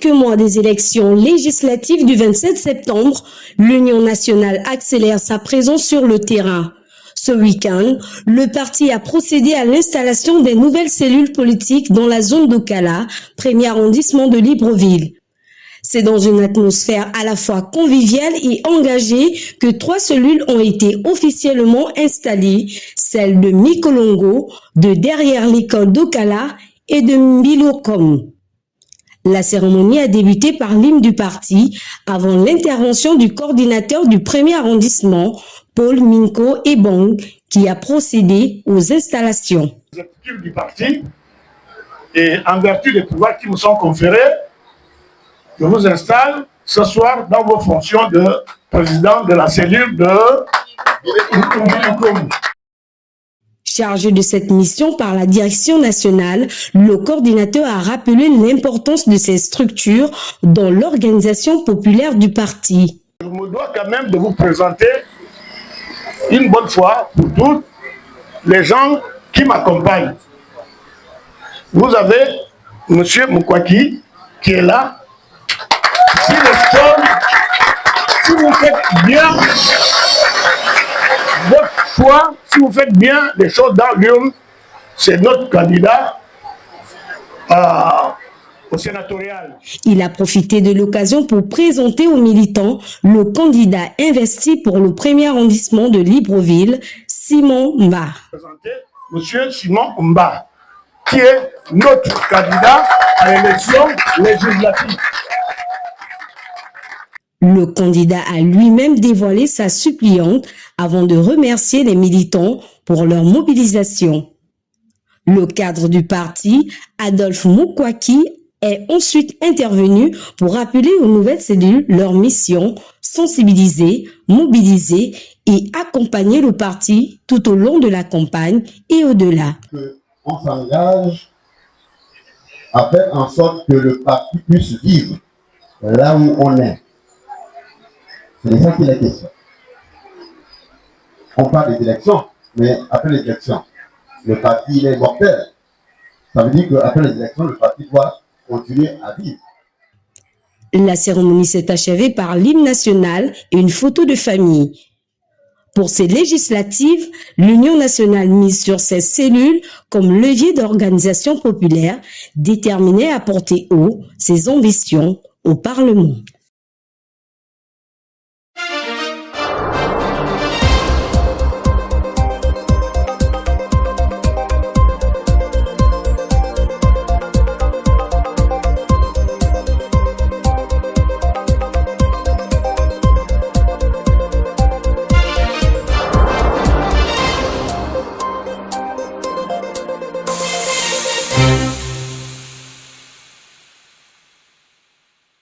quelques mois des élections législatives du 27 septembre, l'Union nationale accélère sa présence sur le terrain. Ce week-end, le parti a procédé à l'installation des nouvelles cellules politiques dans la zone d'Okala, premier arrondissement de Libreville. C'est dans une atmosphère à la fois conviviale et engagée que 3 cellules ont été officiellement installées, celles de Mikolongo, de derrière l'école d'Okala et de Mbilokom. La cérémonie a débuté par l'hymne du parti avant l'intervention du coordinateur du premier arrondissement, Paul Minko Ebong, qui a procédé aux installations. L'exécutif du parti, et en vertu des pouvoirs qui me sont conférés, je vous installe ce soir dans vos fonctions de président de la cellule de Mbilokom. Chargé de cette mission par la direction nationale, le coordinateur a rappelé l'importance de ces structures dans l'organisation populaire du parti. Je me dois quand même de vous présenter une bonne fois pour toutes les gens qui m'accompagnent. Vous avez M. Moukwaki qui est là. Si vous faites bien votre choix, si vous faites bien les choses dans l'urne, c'est notre candidat au sénatorial. Il a profité de l'occasion pour présenter aux militants le candidat investi pour le premier arrondissement de Libreville, Simon Mba. Monsieur Simon Mba, qui est notre candidat à l'élection législative. Le candidat a lui-même dévoilé sa suppliante avant de remercier les militants pour leur mobilisation. Le cadre du parti, Adolphe Moukwaki, est ensuite intervenu pour rappeler aux nouvelles cellules leur mission, sensibiliser, mobiliser et accompagner le parti tout au long de la campagne et au-delà. On s'engage à faire en sorte que le parti puisse vivre là où on est. C'est de ça qu'il est question. On parle des élections, mais après les élections, le parti il est mortel. Ça veut dire qu'après les élections, le parti doit continuer à vivre. La cérémonie s'est achevée par l'hymne national et une photo de famille. Pour ces législatives, l'Union nationale mise sur ces cellules comme levier d'organisation populaire déterminée à porter haut ses ambitions au Parlement.